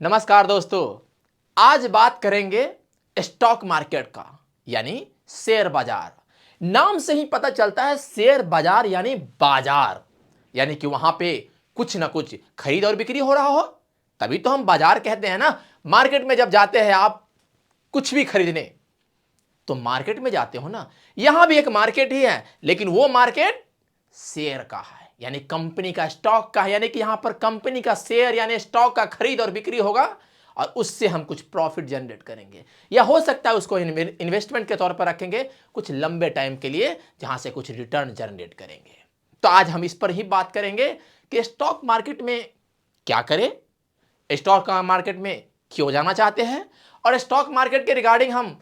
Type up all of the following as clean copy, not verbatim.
नमस्कार दोस्तों, आज बात करेंगे स्टॉक मार्केट का यानी शेयर बाजार। नाम से ही पता चलता है शेयर बाजार यानी बाजार, यानी कि वहां पे कुछ ना कुछ खरीद और बिक्री हो रहा हो, तभी तो हम बाजार कहते हैं ना। मार्केट में जब जाते हैं आप कुछ भी खरीदने तो मार्केट में जाते हो ना, यहां भी एक मार्केट ही है, लेकिन वो मार्केट शेयर का है, यानी कंपनी का स्टॉक का है। यानी कि यहां पर कंपनी का शेयर यानी स्टॉक का खरीद और बिक्री होगा और उससे हम कुछ प्रॉफिट जनरेट करेंगे, या हो सकता है उसको इन्वेस्टमेंट के तौर पर रखेंगे कुछ लंबे टाइम के लिए, जहां से कुछ रिटर्न जनरेट करेंगे। तो आज हम इस पर ही बात करेंगे कि स्टॉक मार्केट में क्या करें, स्टॉक मार्केट में क्यों जाना चाहते हैं, और स्टॉक मार्केट के रिगार्डिंग हम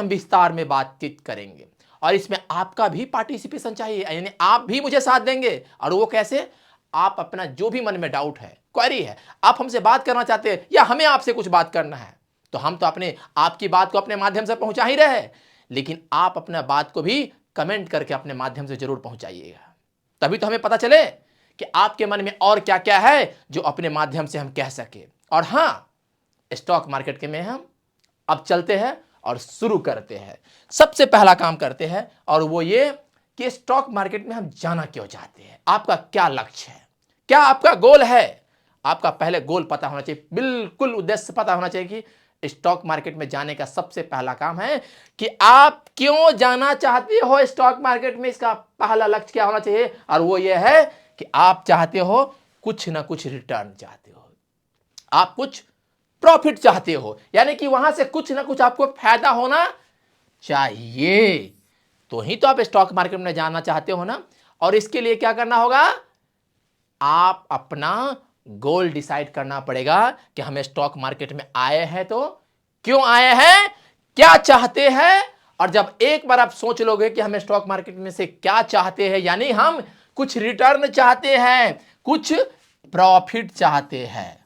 विस्तार में बातचीत करेंगे। और इसमें आपका भी पार्टिसिपेशन चाहिए, यानी आप भी मुझे साथ देंगे। और वो कैसे? आप अपना जो भी मन में डाउट है, क्वेरी है, आप हमसे बात करना चाहते हैं या हमें आपसे कुछ बात करना है, तो हम तो अपने आपकी बात को अपने माध्यम से पहुंचा ही रहे हैं, लेकिन आप अपना बात को भी कमेंट करके अपने माध्यम से जरूर पहुंचाइएगा, तभी तो हमें पता चले कि आपके मन में और क्या क्या है जो अपने माध्यम से हम कह सके। और हाँ, स्टॉक मार्केट के में हम अब चलते हैं और शुरू करते हैं। सबसे पहला काम करते हैं और वो ये कि स्टॉक मार्केट में हम जाना क्यों चाहते हैं, आपका क्या लक्ष्य है, क्या आपका गोल है। आपका पहले गोल पता होना चाहिए, बिल्कुल उद्देश्य पता होना चाहिए कि स्टॉक मार्केट में जाने का सबसे पहला काम है कि आप क्यों जाना चाहते हो स्टॉक मार्केट में। इसका पहला लक्ष्य क्या होना चाहिए, और वो ये है कि आप चाहते हो कुछ ना कुछ रिटर्न चाहते हो, आप कुछ प्रॉफिट चाहते हो, यानी कि वहां से कुछ ना कुछ आपको फायदा होना चाहिए, तो ही तो आप स्टॉक मार्केट में जाना चाहते हो ना। और इसके लिए क्या करना होगा, आप अपना गोल डिसाइड करना पड़ेगा कि हम स्टॉक मार्केट में आए हैं तो क्यों आए हैं, क्या चाहते हैं। और जब एक बार आप सोच लोगे कि हम स्टॉक मार्केट में से क्या चाहते हैं, यानी हम कुछ रिटर्न चाहते हैं, कुछ प्रॉफिट चाहते हैं,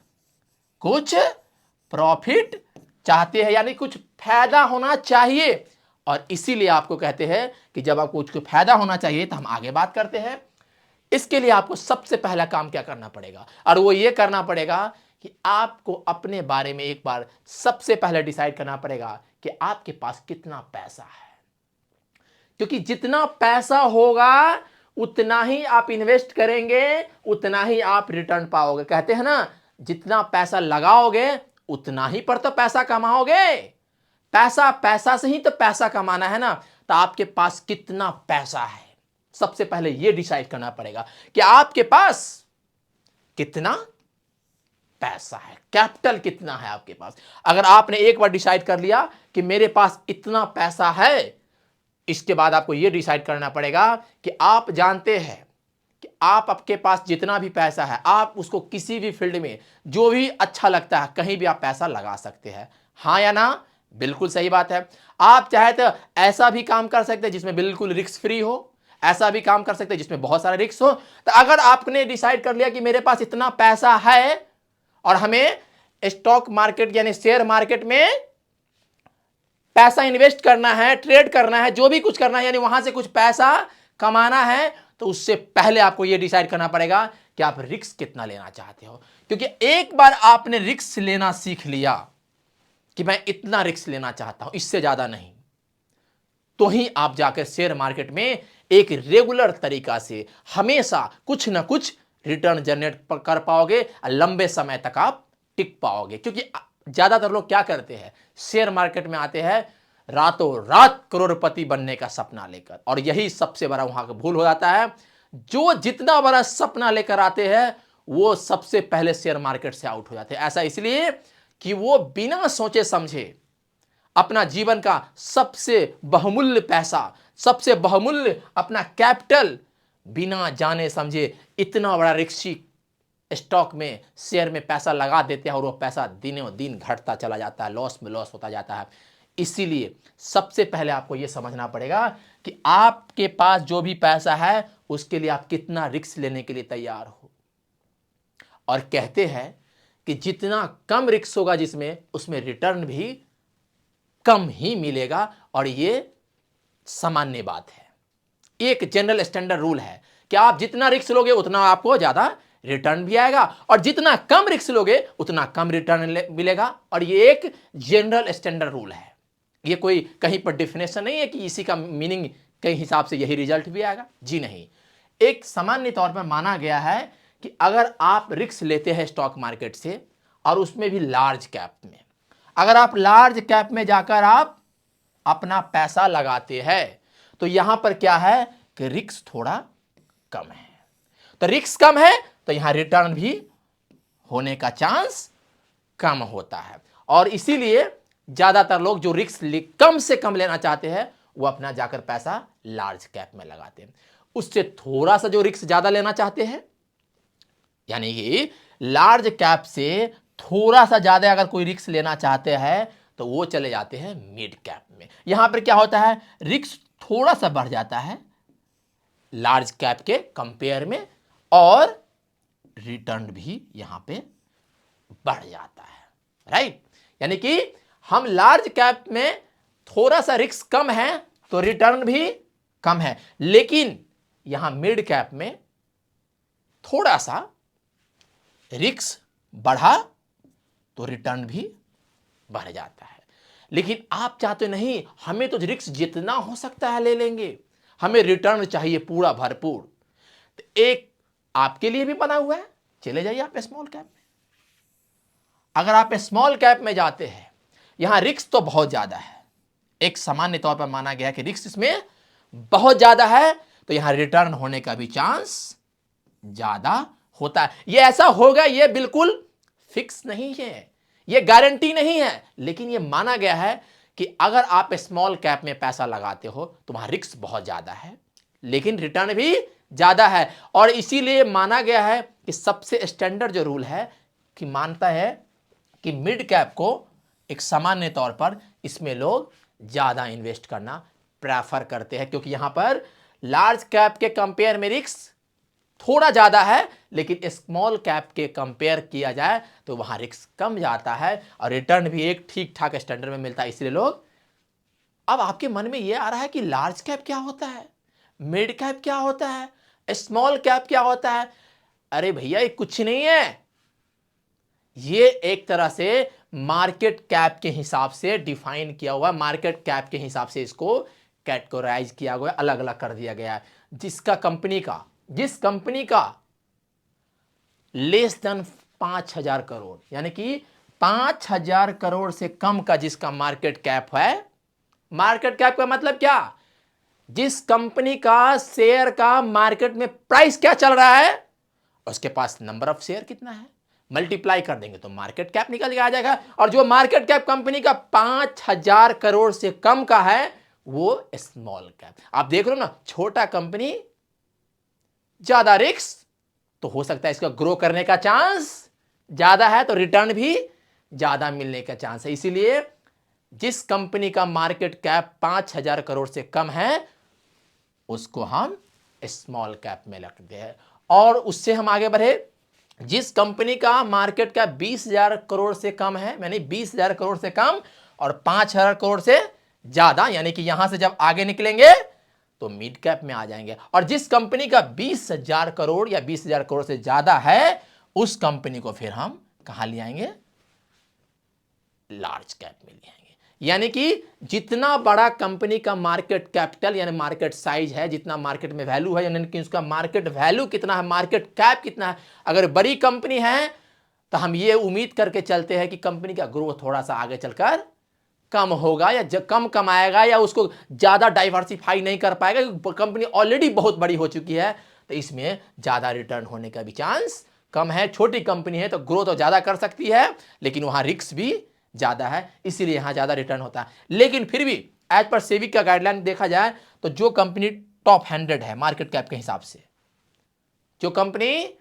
कुछ प्रॉफिट चाहते हैं, यानी कुछ फायदा होना चाहिए। और इसीलिए आपको कहते हैं कि जब आपको कुछ फायदा होना चाहिए तो हम आगे बात करते हैं। इसके लिए आपको सबसे पहला काम क्या करना पड़ेगा, और वो ये करना पड़ेगा कि आपको अपने बारे में एक बार सबसे पहले डिसाइड करना पड़ेगा कि आपके पास कितना पैसा है। क्योंकि जितना पैसा होगा उतना ही आप इन्वेस्ट करेंगे, उतना ही आप रिटर्न पाओगे। कहते हैं ना, जितना पैसा लगाओगे उतना ही पर तो पैसा कमाओगे। पैसा पैसा से ही तो पैसा कमाना है ना। तो आपके पास कितना पैसा है, सबसे पहले यह डिसाइड करना पड़ेगा कि आपके पास कितना पैसा है, कैपिटल कितना है आपके पास। अगर आपने एक बार डिसाइड कर लिया कि मेरे पास इतना पैसा है, इसके बाद आपको यह डिसाइड करना पड़ेगा कि आप जानते हैं कि आप आपके पास जितना भी पैसा है, आप उसको किसी भी फील्ड में जो भी अच्छा लगता है कहीं भी आप पैसा लगा सकते हैं। हाँ या ना? बिल्कुल सही बात है। आप चाहे तो ऐसा भी काम कर सकते हैं जिसमें बिल्कुल रिस्क फ्री हो, ऐसा भी काम कर सकते हैं जिसमें बहुत सारा रिस्क हो। तो अगर आपने डिसाइड कर लिया कि मेरे पास इतना पैसा है और हमें स्टॉक मार्केट यानी शेयर मार्केट में पैसा इन्वेस्ट करना है, ट्रेड करना है, जो भी कुछ करना है, यानी वहां से कुछ पैसा कमाना है, तो उससे पहले आपको यह डिसाइड करना पड़ेगा कि आप रिस्क कितना लेना चाहते हो। क्योंकि एक बार आपने रिस्क लेना सीख लिया कि मैं इतना रिस्क लेना चाहता हूं, इससे ज्यादा नहीं, तो ही आप जाकर शेयर मार्केट में एक रेगुलर तरीका से हमेशा कुछ ना कुछ रिटर्न जनरेट कर पाओगे और लंबे समय तक आप टिक पाओगे। क्योंकि ज्यादातर लोग क्या करते हैं, शेयर मार्केट में आते हैं रातों रात करोड़पति बनने का सपना लेकर, और यही सबसे बड़ा वहां का भूल हो जाता है। जो जितना बड़ा सपना लेकर आते हैं वो सबसे पहले शेयर मार्केट से आउट हो जाते हैं। ऐसा इसलिए कि वो बिना सोचे समझे अपना जीवन का सबसे बहुमूल्य पैसा, सबसे बहुमूल्य अपना कैपिटल बिना जाने समझे इतना बड़ा रिस्की स्टॉक में, शेयर में पैसा लगा देते हैं, और वो पैसा दिनों दिन घटता चला जाता है, लॉस में लॉस होता जाता है। इसीलिए सबसे पहले आपको यह समझना पड़ेगा कि आपके पास जो भी पैसा है उसके लिए आप कितना रिस्क लेने के लिए तैयार हो। और कहते हैं कि जितना कम रिस्क होगा जिसमें, उसमें रिटर्न भी कम ही मिलेगा। और यह सामान्य बात है, एक जनरल स्टैंडर्ड रूल है कि आप जितना रिस्क लोगे उतना आपको ज्यादा रिटर्न भी आएगा, और जितना कम रिस्क लोगे उतना कम रिटर्न मिलेगा। और ये एक जनरल स्टैंडर्ड रूल है, ये कोई कहीं पर डिफिनेशन नहीं है कि इसी का मीनिंग के हिसाब से यही रिजल्ट भी आएगा, जी नहीं। एक सामान्य तौर पर माना गया है कि अगर आप रिस्क लेते हैं स्टॉक मार्केट से, और उसमें भी लार्ज कैप में, अगर आप लार्ज कैप में जाकर आप अपना पैसा लगाते हैं, तो यहां पर क्या है कि रिस्क थोड़ा कम है। तो रिस्क कम है तो यहां रिटर्न भी होने का चांस कम होता है, और इसीलिए ज्यादातर लोग जो रिस्क कम से कम लेना चाहते हैं वो अपना जाकर पैसा लार्ज कैप में लगाते हैं। उससे थोड़ा सा जो रिस्क ज्यादा लेना चाहते हैं, यानी कि लार्ज कैप से थोड़ा सा ज्यादा अगर कोई रिस्क लेना चाहते हैं तो वो चले जाते हैं मिड कैप में। यहां पर क्या होता है, रिस्क थोड़ा सा बढ़ जाता है लार्ज कैप के कंपेयर में, और रिटर्न भी यहां पे बढ़ जाता है, राइट। यानी कि हम लार्ज कैप में थोड़ा सा रिस्क कम है तो रिटर्न भी कम है, लेकिन यहां मिड कैप में थोड़ा सा रिस्क बढ़ा तो रिटर्न भी बढ़ जाता है। लेकिन आप चाहते नहीं, हमें तो रिस्क जितना हो सकता है ले लेंगे, हमें रिटर्न चाहिए पूरा भरपूर। तो एक आपके लिए भी बना हुआ है, चले जाइए आप स्मॉल कैप में। अगर आप स्मॉल कैप में जाते हैं, यहां रिस्क तो बहुत ज्यादा है, एक सामान्य तौर पर माना गया कि रिस्क इसमें बहुत ज्यादा है, तो यहां रिटर्न होने का भी चांस ज्यादा होता है। यह ऐसा होगा, यह बिल्कुल फिक्स नहीं है, यह गारंटी नहीं है, लेकिन यह माना गया है कि अगर आप स्मॉल कैप में पैसा लगाते हो तो वहां रिस्क बहुत ज्यादा है लेकिन रिटर्न भी ज्यादा है। और इसीलिए माना गया है कि सबसे स्टैंडर्ड जो रूल है कि मानता है कि मिड कैप को एक सामान्य तौर पर इसमें लोग ज्यादा इन्वेस्ट करना प्रेफर करते हैं, क्योंकि यहां पर लार्ज कैप के कंपेयर में रिस्क थोड़ा ज्यादा है, लेकिन स्मॉल कैप के कंपेयर किया जाए तो वहां रिस्क कम जाता है और रिटर्न भी एक ठीक ठाक स्टैंडर्ड में मिलता है, इसलिए लोग। अब आपके मन में यह आ रहा है कि लार्ज कैप क्या होता है, मिड कैप क्या होता है, स्मॉल कैप क्या होता है। अरे भैया, ये कुछ नहीं है, ये एक तरह से मार्केट कैप के हिसाब से डिफाइन किया हुआ, मार्केट कैप के हिसाब से इसको कैटेगराइज किया गया, अलग अलग कर दिया गया है। जिस कंपनी का लेस देन 5,000 करोड़, यानी कि 5,000 करोड़ से कम का जिसका मार्केट कैप है, मार्केट कैप का मतलब क्या, जिस कंपनी का शेयर का मार्केट में प्राइस क्या चल रहा है, उसके पास नंबर ऑफ शेयर कितना है, मल्टीप्लाई कर देंगे तो मार्केट कैप निकल के आ जाएगा। और जो मार्केट कैप कंपनी का 5,000 करोड़ से कम का है वो स्मॉल कैप। आप देख लो ना, छोटा कंपनी ज्यादा रिस्क, तो हो सकता है इसका ग्रो करने का चांस ज्यादा है तो रिटर्न भी ज्यादा मिलने का चांस है। इसीलिए जिस कंपनी का मार्केट कैप 5,000 करोड़ से कम है उसको हम स्मॉल कैप में रखते हैं। और उससे हम आगे बढ़े, जिस कंपनी का मार्केट कैप 20,000 करोड़ से कम है, यानी 20,000 करोड़ से कम और 5,000 करोड़ से ज्यादा, यानी कि यहां से जब आगे निकलेंगे तो मिड कैप में आ जाएंगे। और जिस कंपनी का 20,000 करोड़ या 20,000 करोड़ से ज्यादा है, उस कंपनी को फिर हम कहां ले आएंगे, लार्ज कैप में ले आएंगे। यानी कि जितना बड़ा कंपनी का मार्केट कैपिटल यानी मार्केट साइज है, जितना मार्केट में वैल्यू है, यानी कि उसका मार्केट वैल्यू कितना है, मार्केट कैप कितना है, अगर बड़ी कंपनी है तो हम ये उम्मीद करके चलते हैं कि कंपनी का ग्रोथ थोड़ा सा आगे चलकर कम होगा या कम कमाएगा या उसको ज्यादा डाइवर्सिफाई नहीं कर पाएगा, कंपनी ऑलरेडी बहुत बड़ी हो चुकी है, तो इसमें ज्यादा रिटर्न होने का भी चांस कम है। छोटी कंपनी है तो ग्रोथ तो ज्यादा कर सकती है लेकिन वहां रिस्क भी ज्यादा है, इसीलिए यहां ज्यादा रिटर्न होता है। लेकिन फिर भी एज पर सेबी का गाइडलाइन देखा जाए तो जो कंपनी टॉप 100 है मार्केट कैप के हिसाब से, जो कंपनी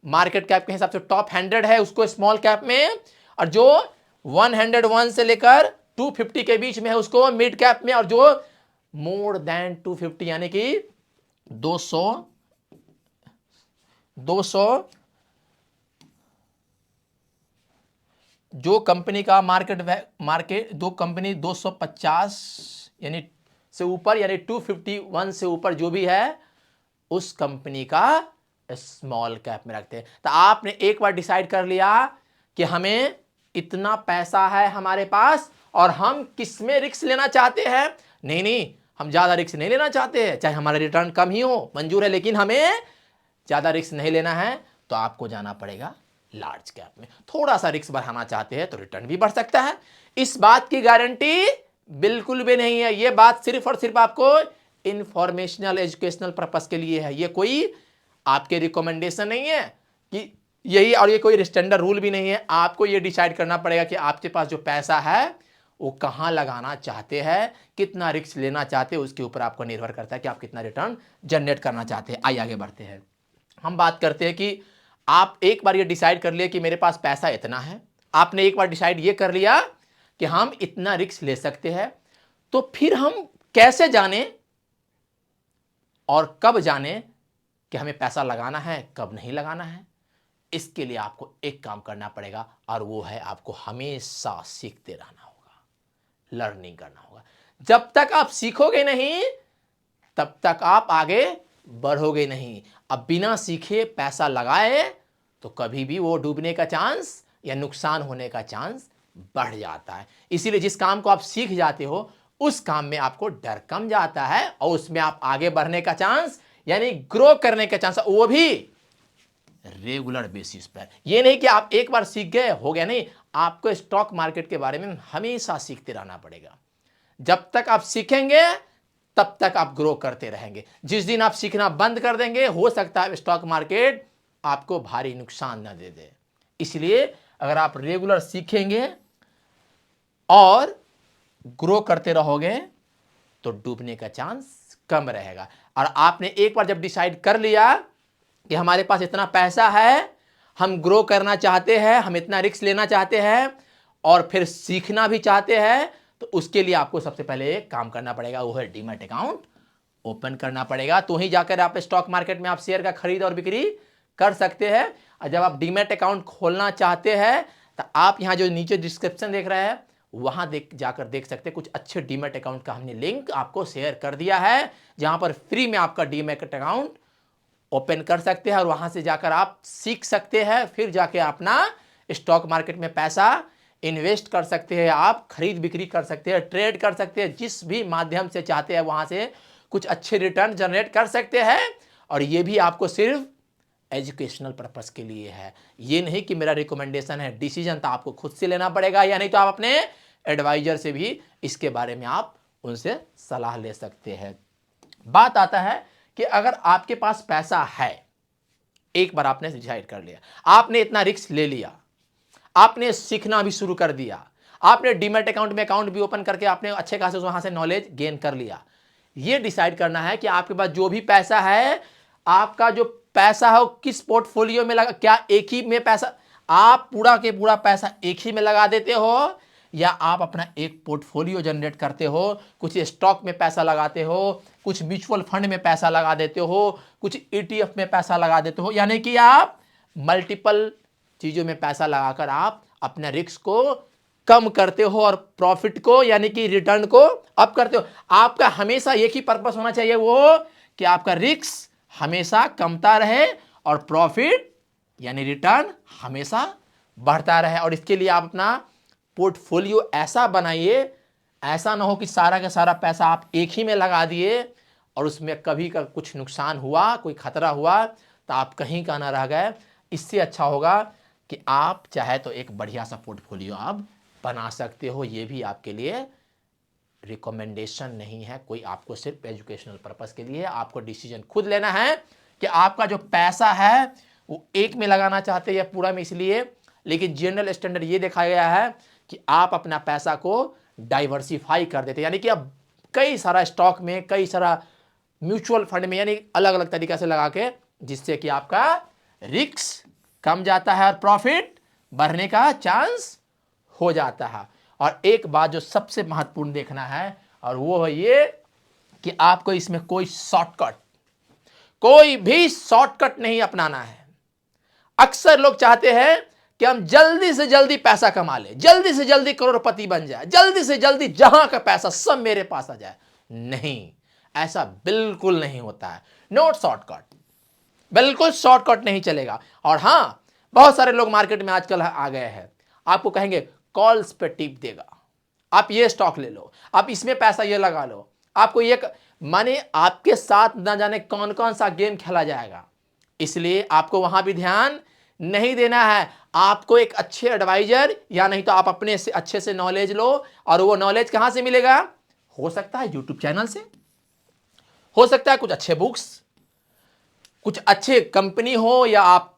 मार्केट कैप के हिसाब से टॉप 100 है उसको स्मॉल कैप में, और जो 101 से लेकर 250 के बीच में है उसको मिड कैप में, और जो मोर देन 250 यानी कि 200 जो कंपनी का मार्केट दो कंपनी 250 यानी से ऊपर, यानी 251 से ऊपर जो भी है, उस कंपनी का स्मॉल कैप में रखते हैं। तो आपने एक बार डिसाइड कर लिया कि हमें इतना पैसा है हमारे पास और हम किस में रिस्क लेना चाहते हैं। नहीं नहीं, हम ज्यादा रिस्क नहीं लेना चाहते हैं, चाहे हमारा रिटर्न कम ही हो मंजूर है, लेकिन हमें ज्यादा रिस्क नहीं लेना है। तो आपको जाना पड़ेगा लार्ज कैप में। थोड़ा सा रिस्क बढ़ाना चाहते हैं तो रिटर्न भी बढ़ सकता है। इस बात की गारंटी बिल्कुल भी नहीं है। यह बात सिर्फ और सिर्फ आपको इंफॉर्मेशनल एजुकेशनल पर्पस के लिए है। यह कोई आपके रिकमेंडेशन नहीं है कि यही, और ये कोई स्टैंडर्ड रूल भी नहीं है। आपको ये डिसाइड करना पड़ेगा कि आपके पास जो पैसा है वो कहां लगाना चाहते हैं, कितना रिस्क लेना चाहते हैं, उसके ऊपर आपको निर्भर करता है कि आप कितना रिटर्न जनरेट करना चाहते हैं। आइए आगे बढ़ते हैं। हम बात करते हैं कि आप एक बार ये डिसाइड कर लिए कि मेरे पास पैसा इतना है, आपने एक बार डिसाइड ये कर लिया कि हम इतना रिस्क ले सकते हैं, तो फिर हम कैसे जाने और कब जाने कि हमें पैसा लगाना है कब नहीं लगाना है। इसके लिए आपको एक काम करना पड़ेगा और वो है आपको हमेशा सीखते रहना होगा, लर्निंग करना होगा। जब तक आप सीखोगे नहीं तब तक आप आगे बढ़ोगे नहीं। अब बिना सीखे पैसा लगाए तो कभी भी वो डूबने का चांस या नुकसान होने का चांस बढ़ जाता है। इसीलिए जिस काम को आप सीख जाते हो उस काम में आपको डर कम जाता है और उसमें आप आगे बढ़ने का चांस यानी ग्रो करने का चांस, वो भी रेगुलर बेसिस पर। यह नहीं कि आप एक बार सीख गए हो गया, नहीं, आपको स्टॉक मार्केट के बारे में हमेशा सीखते रहना पड़ेगा। जब तक आप सीखेंगे तब तक आप ग्रो करते रहेंगे। जिस दिन आप सीखना बंद कर देंगे हो सकता है स्टॉक मार्केट आपको भारी नुकसान न दे दे। इसलिए अगर आप रेगुलर सीखेंगे और ग्रो करते रहोगे तो डूबने का चांस कम रहेगा। और आपने एक बार जब डिसाइड कर लिया कि हमारे पास इतना पैसा है, हम ग्रो करना चाहते हैं, हम इतना रिस्क लेना चाहते हैं और फिर सीखना भी चाहते हैं, तो उसके लिए आपको सबसे पहले एक काम करना पड़ेगा, वो है डीमैट अकाउंट ओपन करना पड़ेगा। तो ही जाकर आप स्टॉक मार्केट में आप शेयर का खरीद और बिक्री कर सकते हैं। और जब आप डीमैट अकाउंट खोलना चाहते हैं तो आप यहां जो नीचे डिस्क्रिप्शन देख रहे हैं वहां जाकर देख सकते हैं। कुछ अच्छे डीमैट अकाउंट का हमने लिंक आपको शेयर कर दिया है, जहां पर फ्री में आपका डीमैट अकाउंट ओपन कर सकते हैं और वहां से जाकर आप सीख सकते हैं। फिर जाके अपना स्टॉक मार्केट में पैसा इन्वेस्ट कर सकते हैं, आप खरीद बिक्री कर सकते हैं, ट्रेड कर सकते हैं, जिस भी माध्यम से चाहते हैं वहां से कुछ अच्छे रिटर्न जनरेट कर सकते हैं। और ये भी आपको सिर्फ एजुकेशनल पर्पस के लिए है, ये नहीं कि मेरा रिकमेंडेशन है। डिसीजन तो आपको खुद से लेना पड़ेगा, या नहीं तो आप अपने एडवाइजर से भी इसके बारे में आप उनसे सलाह ले सकते हैं। बात आता है कि अगर आपके पास पैसा है, एक बार आपने डिसाइड कर लिया, आपने इतना रिस्क ले लिया, आपने सीखना भी शुरू कर दिया, आपने डीमैट अकाउंट में अकाउंट भी ओपन करके आपने अच्छे खासे वहां से नॉलेज गेन कर लिया। यह डिसाइड करना है कि आपके पास जो भी पैसा है, आपका जो पैसा है वो किस पोर्टफोलियो में लगा। क्या एक ही में पैसा, आप पूरा के पूरा पैसा एक ही में लगा देते हो, या आप अपना एक पोर्टफोलियो जनरेट करते हो, कुछ स्टॉक में पैसा लगाते हो, कुछ म्यूचुअल फंड में पैसा लगा देते हो, कुछ ईटीएफ में पैसा लगा देते हो, यानी कि आप मल्टीपल चीजों में पैसा लगाकर आप अपने रिस्क को कम करते हो और प्रॉफिट को यानी कि रिटर्न को अप करते हो। आपका हमेशा एक ही पर्पस होना चाहिए, वो कि आपका रिस्क हमेशा कमता रहे और प्रॉफिट यानी रिटर्न हमेशा बढ़ता रहे। और इसके लिए आप अपना पोर्टफोलियो ऐसा बनाइए, ऐसा ना हो कि सारा का सारा पैसा आप एक ही में लगा दिए और उसमें कभी का कुछ नुकसान हुआ, कोई खतरा हुआ तो आप कहीं का ना रह गए। इससे अच्छा होगा कि आप चाहे तो एक बढ़िया सा पोर्टफोलियो आप बना सकते हो। ये भी आपके लिए रिकमेंडेशन नहीं है कोई, आपको सिर्फ एजुकेशनल पर्पस के लिए। आपको डिसीजन खुद लेना है कि आपका जो पैसा है वो एक में लगाना चाहते हैं या पूरा में, इसलिए। लेकिन जनरल स्टैंडर्ड ये देखा गया है कि आप अपना पैसा को डाइवर्सिफाई कर देते हैं, यानी कि अब कई सारा स्टॉक में, कई सारा म्यूचुअल फंड में, यानी अलग अलग तरीके से लगा के, जिससे कि आपका रिस्क कम जाता है और प्रॉफिट बढ़ने का चांस हो जाता है। और एक बात जो सबसे महत्वपूर्ण देखना है और वो है ये कि आपको इसमें कोई भी शॉर्टकट नहीं अपनाना है। अक्सर लोग चाहते हैं कि हम जल्दी से जल्दी पैसा कमा ले, जल्दी से जल्दी करोड़पति बन जाए, जल्दी से जल्दी जहां का पैसा सब मेरे पास आ जाए। नहीं, ऐसा बिल्कुल नहीं होता है। Not shortcut. बिल्कुल शॉर्टकट नहीं चलेगा। और हाँ, बहुत सारे लोग मार्केट में आजकल आ गए हैं, आपको कहेंगे कॉल्स पे टिप देगा, आप ये स्टॉक ले लो, आप इसमें पैसा ये लगा लो, आपको ये माने आपके साथ ना जाने कौन कौन सा गेम खेला जाएगा। इसलिए आपको वहां भी ध्यान नहीं देना है। आपको एक अच्छे एडवाइजर या नहीं तो आप अपने से अच्छे से नॉलेज लो। और वो नॉलेज कहां से मिलेगा? हो सकता है यूट्यूब चैनल से, हो सकता है कुछ अच्छे बुक्स, कुछ अच्छे कंपनी हो, या आप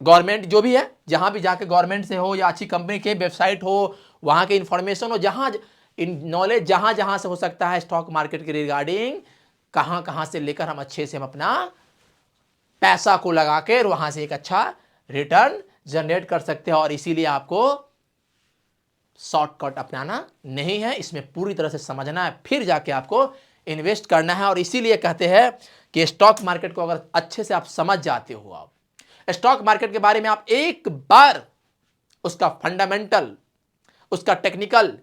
गवर्नमेंट जो भी है, जहां भी जाके गवर्नमेंट से हो या अच्छी कंपनी के वेबसाइट हो, वहां के इंफॉर्मेशन हो, जहां इन नॉलेज जहां जहां से हो सकता है स्टॉक मार्केट के रिगार्डिंग, कहां कहां से लेकर हम अच्छे से हम अपना पैसा को लगा कर वहां से एक अच्छा रिटर्न जनरेट कर सकते हैं। और इसीलिए आपको शॉर्टकट अपनाना नहीं है, इसमें पूरी तरह से समझना है, फिर जाके आपको इन्वेस्ट करना है। और इसीलिए कहते हैं कि स्टॉक मार्केट को अगर अच्छे से आप समझ जाते हो, आप स्टॉक मार्केट के बारे में आप एक बार उसका फंडामेंटल, उसका टेक्निकल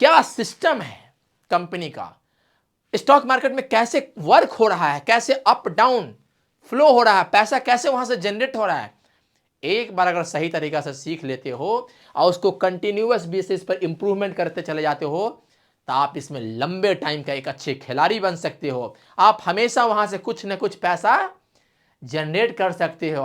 क्या सिस्टम है कंपनी का, स्टॉक मार्केट में कैसे वर्क हो रहा है, कैसे अप डाउन फ्लो हो रहा है, पैसा कैसे वहां से जनरेट हो रहा है, एक बार अगर सही तरीका से सीख लेते हो और उसको कंटिन्यूअस बेसिस पर इंप्रूवमेंट करते चले जाते हो, तो आप इसमें लंबे टाइम का एक अच्छे खिलाड़ी बन सकते हो। आप हमेशा वहां से कुछ ना कुछ पैसा जनरेट कर सकते हो।